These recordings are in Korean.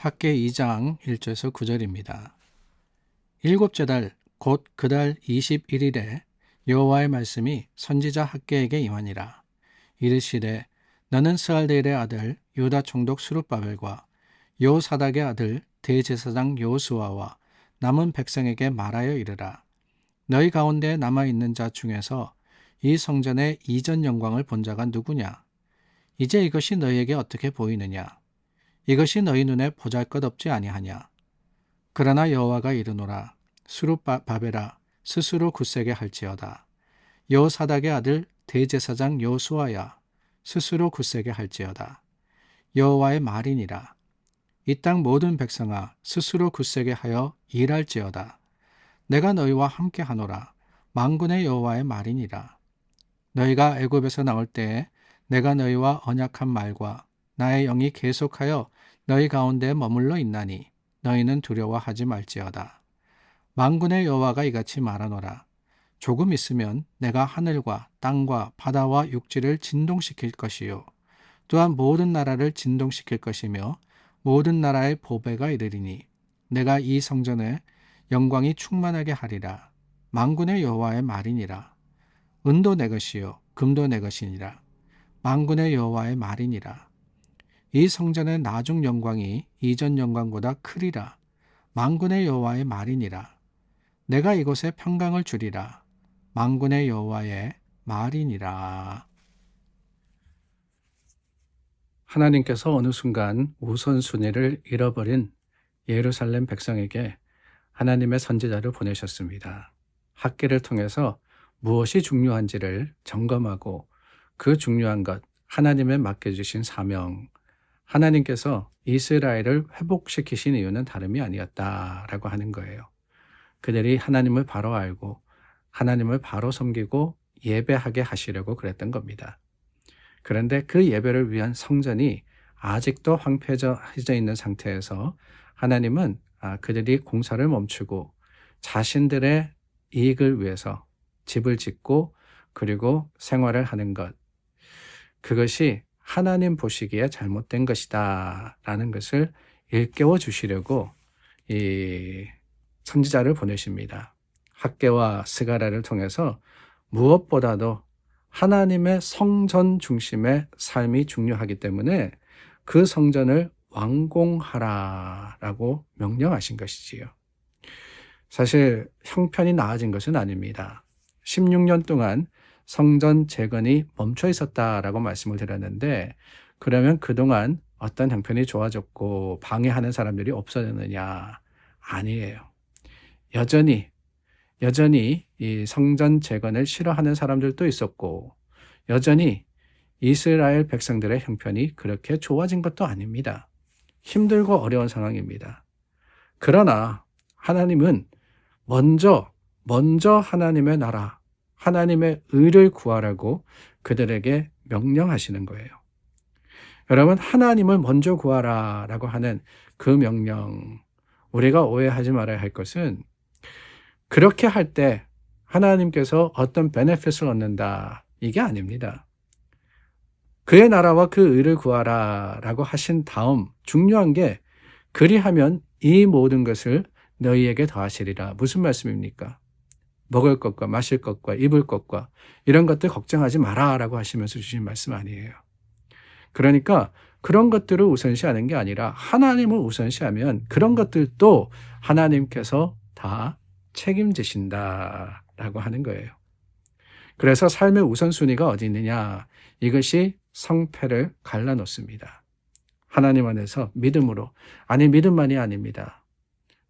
학개 2장 1절에서 9절입니다. 일곱째 달 곧 그 달 21일에 여호와의 말씀이 선지자 학개에게 임하니라. 이르시되 너는 스알델의 아들 유다 총독 스룹바벨과 여호사닥의 아들 대제사장 여호수아와 남은 백성에게 말하여 이르라. 너희 가운데 남아있는 자 중에서 이 성전의 이전 영광을 본 자가 누구냐? 이제 이것이 너희에게 어떻게 보이느냐? 이것이 너희 눈에 보잘것없지 아니하냐? 그러나 여호와가 이르노라. 스룹바벨아 스스로 굳세게 할지어다. 여호사닥의 아들 대제사장 여호수아야 스스로 굳세게 할지어다. 여호와의 말이니라. 이 땅 모든 백성아 스스로 굳세게 하여 일할지어다. 내가 너희와 함께 하노라. 만군의 여호와의 말이니라. 너희가 애굽에서 나올 때에 내가 너희와 언약한 말과 나의 영이 계속하여 너희 가운데 머물러 있나니 너희는 두려워하지 말지어다. 만군의 여호와가 이같이 말하노라. 조금 있으면 내가 하늘과 땅과 바다와 육지를 진동시킬 것이요 또한 모든 나라를 진동시킬 것이며 모든 나라의 보배가 이르리니 내가 이 성전에 영광이 충만하게 하리라. 만군의 여호와의 말이니라. 은도 내 것이요 금도 내 것이니라. 만군의 여호와의 말이니라. 이 성전의 나중 영광이 이전 영광보다 크리라. 만군의 여호와의 말이니라. 내가 이곳에 평강을 주리라. 만군의 여호와의 말이니라. 하나님께서 어느 순간 우선순위를 잃어버린 예루살렘 백성에게 하나님의 선지자를 보내셨습니다. 학개를 통해서 무엇이 중요한지를 점검하고 그 중요한 것, 하나님의 맡겨주신 사명, 하나님께서 이스라엘을 회복시키신 이유는 다름이 아니었다라고 하는 거예요. 그들이 하나님을 바로 알고 하나님을 바로 섬기고 예배하게 하시려고 그랬던 겁니다. 그런데 그 예배를 위한 성전이 아직도 황폐해져 있는 상태에서 하나님은 그들이 공사를 멈추고 자신들의 이익을 위해서 집을 짓고 그리고 생활을 하는 것, 그것이 하나님 보시기에 잘못된 것이다 라는 것을 일깨워 주시려고 이 선지자를 보내십니다. 학개와 스가랴를 통해서 무엇보다도 하나님의 성전 중심의 삶이 중요하기 때문에 그 성전을 완공하라라고 명령하신 것이지요. 사실 형편이 나아진 것은 아닙니다. 16년 동안 성전 재건이 멈춰 있었다라고 말씀을 드렸는데 그러면 그동안 어떤 형편이 좋아졌고 방해하는 사람들이 없어졌느냐? 아니에요. 여전히 이 성전 재건을 싫어하는 사람들도 있었고 여전히 이스라엘 백성들의 형편이 그렇게 좋아진 것도 아닙니다. 힘들고 어려운 상황입니다. 그러나 하나님은 먼저 하나님의 나라, 하나님의 의를 구하라고 그들에게 명령하시는 거예요. 여러분, 하나님을 먼저 구하라라고 하는 그 명령, 우리가 오해하지 말아야 할 것은 그렇게 할 때 하나님께서 어떤 베네핏을 얻는다, 이게 아닙니다. 그의 나라와 그 의를 구하라 라고 하신 다음 중요한 게 그리하면 이 모든 것을 너희에게 더하시리라. 무슨 말씀입니까? 먹을 것과 마실 것과 입을 것과 이런 것들 걱정하지 마라 라고 하시면서 주신 말씀 아니에요. 그러니까 그런 것들을 우선시하는 게 아니라 하나님을 우선시하면 그런 것들도 하나님께서 다 책임지신다라고 하는 거예요. 그래서 삶의 우선순위가 어디 있느냐? 이것이 성패를 갈라놓습니다. 하나님 안에서 믿음으로, 아니 믿음만이 아닙니다.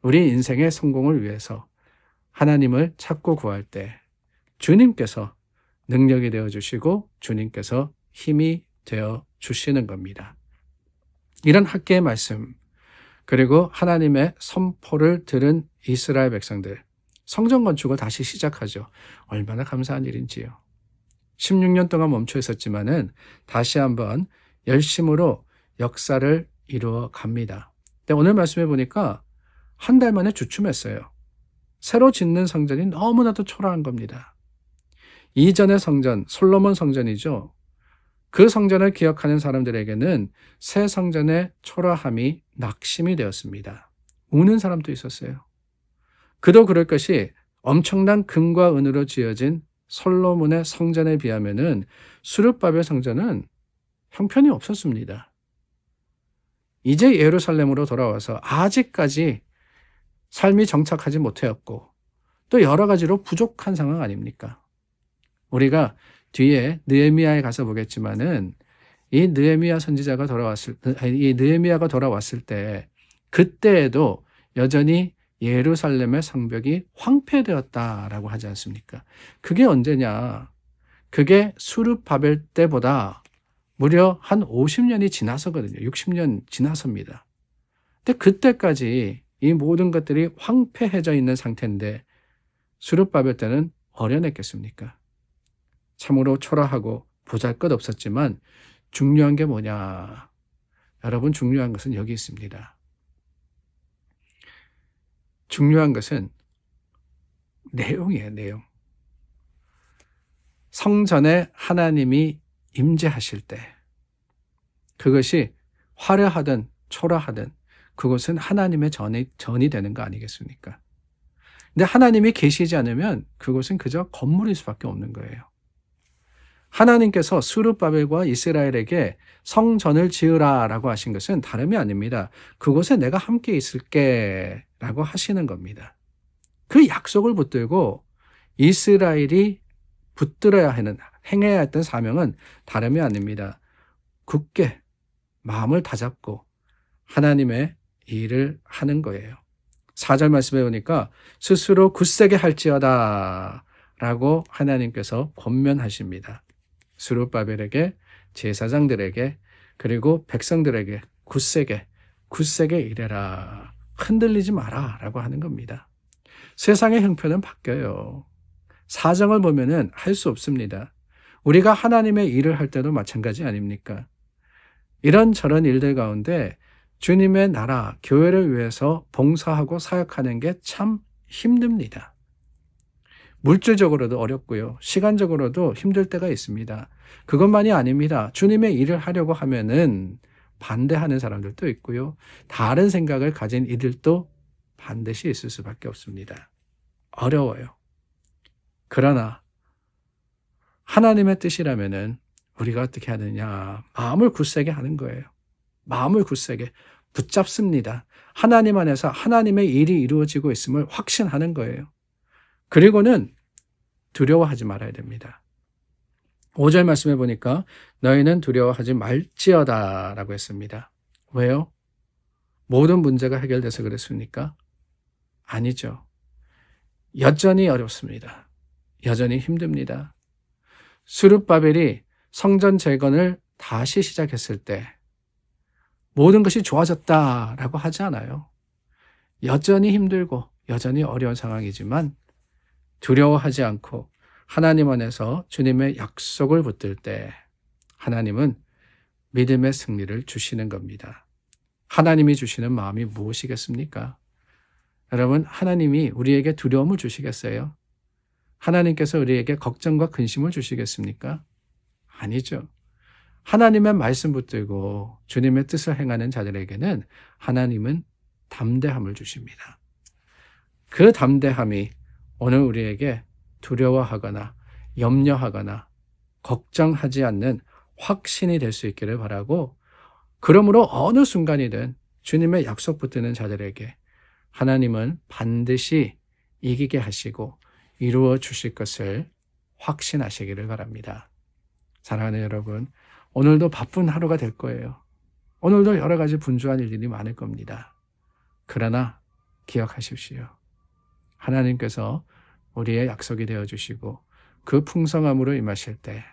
우리 인생의 성공을 위해서 하나님을 찾고 구할 때 주님께서 능력이 되어주시고 주님께서 힘이 되어주시는 겁니다. 이런 학개의 말씀, 그리고 하나님의 선포를 들은 이스라엘 백성들, 성전 건축을 다시 시작하죠. 얼마나 감사한 일인지요. 16년 동안 멈춰 있었지만은 다시 한번 열심으로 역사를 이루어 갑니다. 근데 오늘 말씀해 보니까 한 달 만에 주춤했어요. 새로 짓는 성전이 너무나도 초라한 겁니다. 이전의 성전, 솔로몬 성전이죠. 그 성전을 기억하는 사람들에게는 새 성전의 초라함이 낙심이 되었습니다. 우는 사람도 있었어요. 그도 그럴 것이 엄청난 금과 은으로 지어진 솔로몬의 성전에 비하면은 수르바벨 성전은 형편이 없었습니다. 이제 예루살렘으로 돌아와서 아직까지 삶이 정착하지 못하였고 또 여러 가지로 부족한 상황 아닙니까? 우리가 뒤에 느헤미야에 가서 보겠지만은 이 느헤미야가 돌아왔을 때 그때에도 여전히 예루살렘의 성벽이 황폐되었다라고 하지 않습니까? 그게 언제냐? 그게 수르바벨 때보다 무려 한 50년이 지나서거든요. 60년 지나섭니다. 근데 그때까지 이 모든 것들이 황폐해져 있는 상태인데 수르바벨 때는 어련했겠습니까? 참으로 초라하고 보잘것없었지만 중요한 게 뭐냐? 여러분, 중요한 것은 여기 있습니다. 중요한 것은 내용이에요, 내용. 성전에 하나님이 임재하실 때 그것이 화려하든 초라하든 그것은 하나님의 전이 되는 거 아니겠습니까? 근데 하나님이 계시지 않으면 그것은 그저 건물일 수밖에 없는 거예요. 하나님께서 수르바벨과 이스라엘에게 성전을 지으라라고 하신 것은 다름이 아닙니다. 그곳에 내가 함께 있을게 라고 하시는 겁니다. 그 약속을 붙들고 이스라엘이 붙들어야 하는, 행해야 했던 사명은 다름이 아닙니다. 굳게 마음을 다잡고 하나님의 일을 하는 거예요. 4절 말씀에 보니까 스스로 굳세게 할지어다 라고 하나님께서 권면하십니다. 스룹바벨에게, 제사장들에게, 그리고 백성들에게 굳세게 일해라. 흔들리지 마라 라고 하는 겁니다. 세상의 형편은 바뀌어요. 사정을 보면은 할 수 없습니다. 우리가 하나님의 일을 할 때도 마찬가지 아닙니까? 이런저런 일들 가운데 주님의 나라, 교회를 위해서 봉사하고 사역하는 게 참 힘듭니다. 물질적으로도 어렵고요. 시간적으로도 힘들 때가 있습니다. 그것만이 아닙니다. 주님의 일을 하려고 하면은 반대하는 사람들도 있고요. 다른 생각을 가진 이들도 반드시 있을 수밖에 없습니다. 어려워요. 그러나 하나님의 뜻이라면은 우리가 어떻게 하느냐? 마음을 굳세게 하는 거예요. 마음을 굳세게 붙잡습니다. 하나님 안에서 하나님의 일이 이루어지고 있음을 확신하는 거예요. 그리고는 두려워하지 말아야 됩니다. 5절 말씀해 보니까 너희는 두려워하지 말지어다 라고 했습니다. 왜요? 모든 문제가 해결돼서 그랬습니까? 아니죠. 여전히 어렵습니다. 여전히 힘듭니다. 스룹바벨이 성전 재건을 다시 시작했을 때 모든 것이 좋아졌다라고 하지 않아요. 여전히 힘들고 여전히 어려운 상황이지만 두려워하지 않고 하나님 안에서 주님의 약속을 붙들 때 하나님은 믿음의 승리를 주시는 겁니다. 하나님이 주시는 마음이 무엇이겠습니까? 여러분, 하나님이 우리에게 두려움을 주시겠어요? 하나님께서 우리에게 걱정과 근심을 주시겠습니까? 아니죠. 하나님의 말씀 붙들고 주님의 뜻을 행하는 자들에게는 하나님은 담대함을 주십니다. 그 담대함이 오늘 우리에게 두려워하거나 염려하거나 걱정하지 않는 확신이 될 수 있기를 바라고, 그러므로 어느 순간이든 주님의 약속 붙드는 자들에게 하나님은 반드시 이기게 하시고 이루어 주실 것을 확신하시기를 바랍니다. 사랑하는 여러분, 오늘도 바쁜 하루가 될 거예요. 오늘도 여러 가지 분주한 일들이 많을 겁니다. 그러나 기억하십시오. 하나님께서 우리의 약속이 되어주시고 그 풍성함으로 임하실 때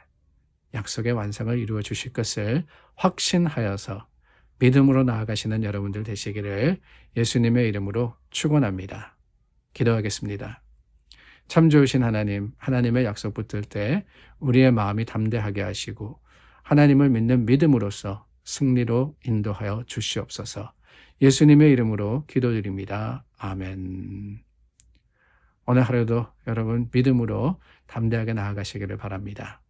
약속의 완성을 이루어 주실 것을 확신하여서 믿음으로 나아가시는 여러분들 되시기를 예수님의 이름으로 축원합니다. 기도하겠습니다. 참 좋으신 하나님, 하나님의 약속 붙들 때 우리의 마음이 담대하게 하시고 하나님을 믿는 믿음으로써 승리로 인도하여 주시옵소서. 예수님의 이름으로 기도드립니다. 아멘. 오늘 하루도 여러분 믿음으로 담대하게 나아가시기를 바랍니다.